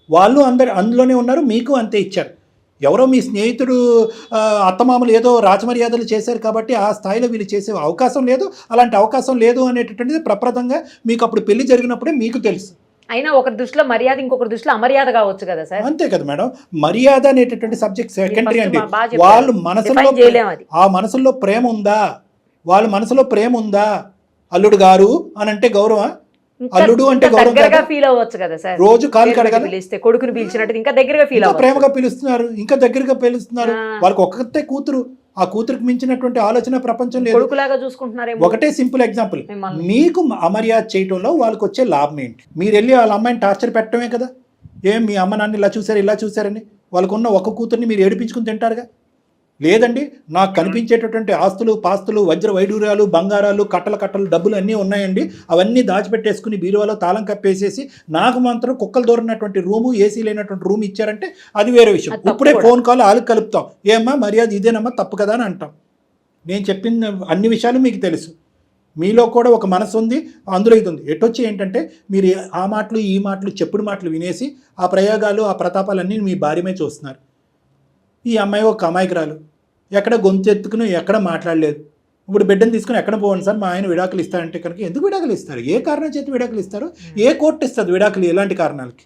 వాళ్ళు అందులోనే ఉన్నారు, మీకు అంతే ఇచ్చారు. ఎవరో మీ స్నేహితుడు అత్తమామలు ఏదో రాజమర్యాదలు చేశారు కాబట్టి ఆ స్థాయిలో వీళ్ళు చేసే అవకాశం లేదు, అలాంటి అవకాశం లేదు అనేటటువంటిది ప్రప్రదంగా మీకు అప్పుడు పెళ్లి జరిగినప్పుడే మీకు తెలుసు. అయినా ఒకరి దృష్టిలో మర్యాద, ఇంకొకరి దృష్టిలో అమర్యాద కావచ్చు కదా సార్. అంతే కదా మేడం. మర్యాద అనేటటువంటి సబ్జెక్ట్ సెకండరీ అండి. వాళ్ళు మనసులో ఆ మనసులో ప్రేమ ఉందా, వాళ్ళ మనసులో ప్రేమ ఉందా? అల్లుడు గారు అని అంటే గౌరవం, అల్లుడు అంటే దగ్గరగా ఫీల్ అవ్వచ్చు కదా సార్. రోజు కాలు కడగాలి, పిలిస్తే కొడుకుని పిలిచినట్టు ఇంకా దగ్గరగా ఫీల్ అవ్వచ్చు, ప్రేమగా పిలుస్తున్నారు, ఇంకా దగ్గరగా పిలుస్తున్నారు. వాళ్ళకి ఒక్కతే కూతురు, ఆ కూతురికి మించినటువంటి ఆలోచన ప్రపంచం లేదు, కొడుకులాగా చూసుకుంటున్నారు. ఒకటే సింపుల్ ఎగ్జాంపుల్, మీకు అమర్యాద చేయటంలో వాళ్ళకి వచ్చే లాభం ఏంటి? మీరు వెళ్ళి వాళ్ళ అమ్మాయిని టార్చర్ పెట్టడమే కదా. ఏం మీ అమ్మ నాన్న ఇలా చూసారు ఇలా చూసారని వాళ్ళకున్న ఒక కూతుర్ని మీరు ఏడిపించుకుని తింటారుగా. లేదండి, నాకు కనిపించేటటువంటి ఆస్తులు పాస్తులు వజ్ర వైడూర్యాలు బంగారాలు కట్టలు డబ్బులు అన్నీ ఉన్నాయండి, అవన్నీ దాచిపెట్టేసుకుని బీరువాలో తాళం కప్పేసేసి నాకు మాత్రం కుక్కలు దూరినటువంటి రూము, ఏసీ లేనటువంటి రూమ్ ఇచ్చారంటే అది వేరే విషయం. ఇప్పుడే ఫోన్ కాల్ ఆలకు కలుపుతాం, ఏమ్మా మర్యాద ఇదేనమ్మా, తప్పు కదా అని అంటాం. నేను చెప్పిన అన్ని విషయాలు మీకు తెలుసు. మీలో కూడా ఒక మనసు ఉంది, అందులో ఇది ఉంది. ఎటొచ్చి ఏంటంటే మీరు ఆ మాటలు ఈ మాటలు చెప్పుడు మాటలు వినేసి ఆ ప్రయోగాలు ఆ ప్రతాపాలన్నీ మీ భార్యమే చూస్తున్నారు. ఈ అమ్మాయి ఒక అమాయకురాలు, ఎక్కడ గొంతెత్తుకుని ఎక్కడ మాట్లాడలేదు, ఇప్పుడు బిడ్డను తీసుకుని ఎక్కడ పోవండి సార్, మా ఆయన విడాకులు ఇస్తారంటే కనుక ఎందుకు విడాకులు ఇస్తారు? ఏ కారణం చేతి విడాకులు ఇస్తారు? ఏ కోర్టు ఇస్తుంది విడాకులు ఎలాంటి కారణాలకి?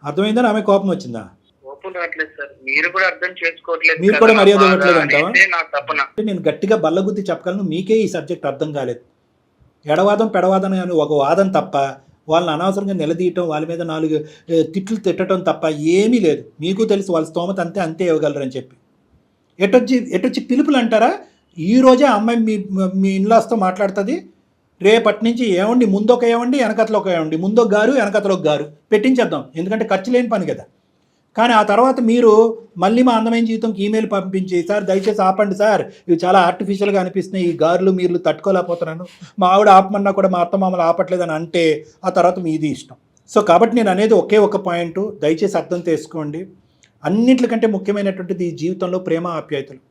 అర్థమైందా? ఆమె కోపం వచ్చిందా? కోపం రావట్లేదు సార్, మీరు కూడా అర్థం చేసుకోవట్లేదు, మీరు కూడా మర్యాద ఇవ్వట్లేదు అంటావా? నాకు తప్పన. నేను గట్టిగా బల్లగుద్ది చెప్పగలను, మీకే ఈ సబ్జెక్ట్ అర్థం కాలేదు. ఎడవాదం పెడవాదం అని ఒక వాదం తప్ప, వాళ్ళని అనవసరంగా నిలదీయటం, వాళ్ళ మీద 4 తిట్లు తిట్టడం తప్ప ఏమీ లేదు. మీకు తెలుసు వాళ్ళ స్తోమత అంతే ఇవ్వగలరని చెప్పి. ఎటొచ్చి పిలుపులు అంటారా? ఈ రోజే అమ్మాయి మీ ఇన్లాస్తో మాట్లాడుతుంది, రేపటి నుంచి ఏమండి ముందొక ఏమండి వెనకతలో ఒక ఏమండి, ముందొక గారు వెనకతలో ఒక గారు పెట్టించేద్దాం, ఎందుకంటే ఖర్చు లేని పని కదా. కానీ ఆ తర్వాత మీరు మళ్ళీ మా అందమైన జీవితంకి ఈమెయిల్ పంపించి, సార్ దయచేసి ఆపండి సార్, ఇవి చాలా ఆర్టిఫిషియల్గా అనిపిస్తున్నాయి, ఈ గారులు మీరు తట్టుకోలేకపోతున్నాను, మా ఆవిడ ఆపమన్నా కూడా మా అత్త మామలు ఆపట్లేదని అంటే ఆ తర్వాత మీది ఇష్టం. సో కాబట్టి నేను అనేది ఒకే ఒక పాయింట్, దయచేసి అర్థం చేసుకోండి. అన్నింటికంటే ముఖ్యమైనటువంటిది ఈ జీవితంలో ప్రేమ ఆప్యాయతలు.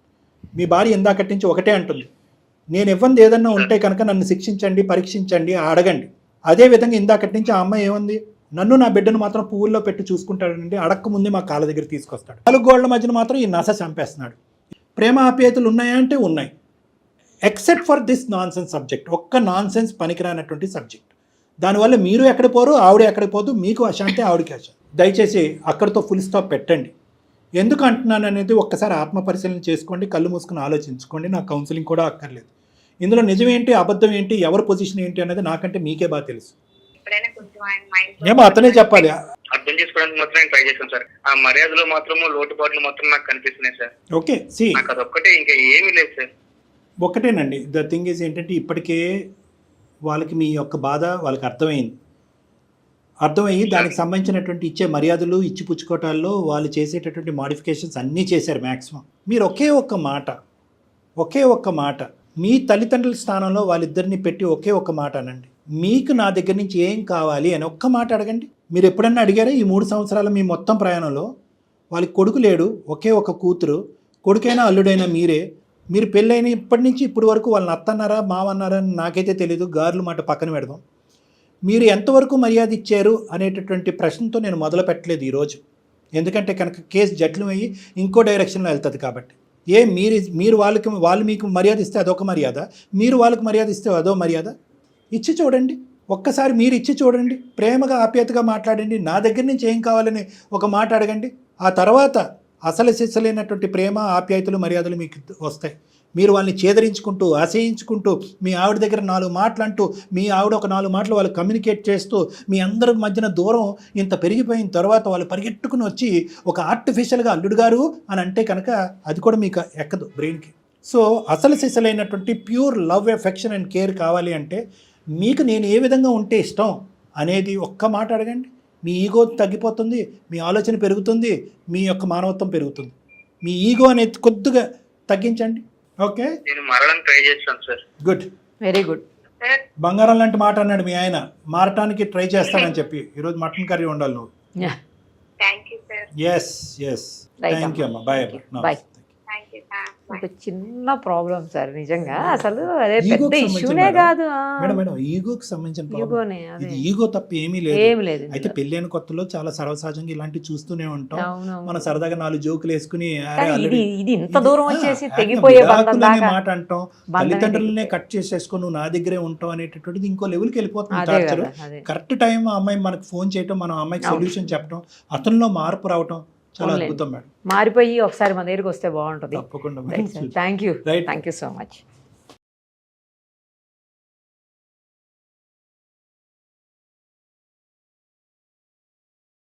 మీ భార్య ఇందాకటి నుంచి ఒకటే అంటుంది, నేను ఇవ్వంది ఏదన్నా ఉంటే కనుక నన్ను శిక్షించండి, పరీక్షించండి, అడగండి. అదేవిధంగా ఇందాకటి నుంచి ఆ అమ్మాయి ఏముంది, నన్ను నా బిడ్డను మాత్రం పువ్వుల్లో పెట్టి చూసుకుంటాడండి, అడక్క ముందే మా కాళ్ళ దగ్గర తీసుకొస్తాడు. 4 గోళ్ల మధ్యన మాత్రం ఈ నస చంపేస్తున్నాడు. ప్రేమ ఆప్యాయతలు ఉన్నాయా అంటే ఉన్నాయి, except for this non sense subject. ఒక్క నాన్ సెన్స్ పనికిరానటువంటి సబ్జెక్ట్. దానివల్ల మీరు ఎక్కడ పోరు, ఆవిడ ఎక్కడ పోదు, మీకు అశాంతి, ఆవిడకి అశాంతి. దయచేసి అక్కడితో ఫుల్ స్టాప్ పెట్టండి. ఎందుకు అంటున్నాను అనేది ఒక్కసారి ఆత్మ పరిశీలన చేసుకోండి, కళ్ళు మూసుకుని ఆలోచించుకోండి. నాకు కౌన్సిలింగ్ కూడా అక్కర్లేదు. ఇందులో నిజం ఏంటి, అబద్ధం ఏంటి, ఎవరి పొజిషన్ ఏంటి అనేది నాకంటే మీకే బాగా తెలుసు. ఏమో అతనే చెప్పాలి. అర్థం చేసుకోవడానికి మాత్రం ట్రై చేస్తాను సార్. ఆ మర్యాదలో మాత్రము లోటుపాట్లు మాత్రం నాకు కనిపిస్తున్నాయి సార్. ఓకే, సి నాకు అదొక్కటే, ఇంకా ఏమీ లేదు సార్. ఒకటేనండి, ద థింగ్ ఈజ్ ఏంటంటే ఇప్పటికే వాళ్ళకి మీ యొక్క బాధ వాళ్ళకి అర్థమయ్యి దానికి సంబంధించినటువంటి ఇచ్చే మర్యాదలు, ఇచ్చిపుచ్చుకోవటాల్లో వాళ్ళు చేసేటటువంటి మాడిఫికేషన్స్ అన్నీ చేశారు మ్యాక్సిమం. మీరు ఒకే ఒక్క మాట మీ తల్లిదండ్రుల స్థానంలో వాళ్ళిద్దరిని పెట్టి ఒకే ఒక్క మాట అనండి, మీకు నా దగ్గర నుంచి ఏం కావాలి అని ఒక్క మాట అడగండి. మీరు ఎప్పుడన్నా అడిగారా ఈ 3 సంవత్సరాల మీ మొత్తం ప్రయాణంలో? వాళ్ళకి కొడుకు లేడు, ఒకే ఒక కూతురు, కొడుకైనా అల్లుడైనా మీరే. మీరు పెళ్ళైన ఇప్పటి నుంచి ఇప్పటి వరకు వాళ్ళని అత్తన్నారా మావన్నారా అని నాకైతే తెలీదు, గారులు మాట పక్కన పెడదాం. మీరు ఎంతవరకు మర్యాద ఇచ్చారు అనేటటువంటి ప్రశ్నతో నేను మొదలు పెట్టలేదు ఈరోజు. ఎందుకంటే కనుక కేసు జట్లం అయ్యి ఇంకో డైరెక్షన్లో వెళ్తుంది కాబట్టి. వాళ్ళు మీకు మర్యాద ఇస్తే అదొక మర్యాద, మీరు వాళ్ళకి మర్యాద ఇస్తే అదో మర్యాద. ఇచ్చి చూడండి, ఒక్కసారి మీరు ఇచ్చి చూడండి, ప్రేమగా ఆప్యాయతగా మాట్లాడండి, నా దగ్గర నుంచి ఏం కావాలని ఒక మాట అడగండి. ఆ తర్వాత అసలు సిసలైనటువంటి ప్రేమ ఆప్యాయతలు మర్యాదలు మీకు వస్తాయి. మీరు వాళ్ళని చేదరించుకుంటూ ఆశయించుకుంటూ మీ ఆవిడ దగ్గర 4 మాటలు అంటూ, మీ ఆవిడ ఒక 4 మాటలు వాళ్ళు కమ్యూనికేట్ చేస్తూ, మీ అందరి మధ్యన దూరం ఇంత పెరిగిపోయిన తర్వాత వాళ్ళు పరిగెట్టుకుని వచ్చి ఒక ఆర్టిఫిషియల్గా అల్లుడు గారు అని అంటే కనుక అది కూడా మీకు ఎక్కదు బ్రెయిన్కి. సో అసలు సిసలైనటువంటి pure love, affection and care కావాలి అంటే మీకు నేను ఏ విధంగా ఉంటే ఇష్టం అనేది ఒక్క మాట అడగండి. మీ ఈగో తగ్గిపోతుంది, మీ ఆలోచన పెరుగుతుంది, మీ యొక్క మానవత్వం పెరుగుతుంది. మీ ఈగో అనేది కొద్దిగా తగ్గించండి. ఓకే, నేను మారడానికి ట్రై చేస్తాను సార్. Good, very good. బంగారం లాంటి మాట అన్నాడు మీ ఆయన, మారటానికి ట్రై చేస్తానని చెప్పి. ఈరోజు మటన్ కర్రీ ఉండాలి నువ్వు. ఎస్ థ్యాంక్ యూ అమ్మా, బాయ్ అమ్మా. బాయ్. ఒక చిన్న ప్రాబ్లం సార్ నిజంగా, అసలు అదే పెద్ద ఇష్యూనే కాదు. మేడం ఈగోకి సంబంధించిన ఈగోనే, ఇది ఈగో తప్ప ఏమీ లేదు. అయితే పెళ్ళైన కొత్తలో చాలా సర్వసహజంగా ఇలాంటివి చూస్తూనే ఉంటాం. మన సరదాగా 4 జోకులు వేసుకుని ఇది ఇంత దూరం వచ్చేసి తెగిపోయే మాట అంటాం, తల్లిదండ్రులనే కట్ చేసేసుకొని నువ్వు నా దగ్గరే ఉంటావు అనేటటువంటిది ఇంకో లెవెల్కి వెళ్ళిపోతుంది. కరెక్ట్ టైం ఆ అమ్మాయి మనకు ఫోన్ చేయటం, మనం అమ్మాయికి సొల్యూషన్ చెప్పడం, అతనిలో మార్పు రావటం చాలా అద్భుతం మేడం. మారిపోయి ఒకసారి మన దగ్గరికి వస్తే బాగుంటుంది. తప్పకుండా. Thank you so much.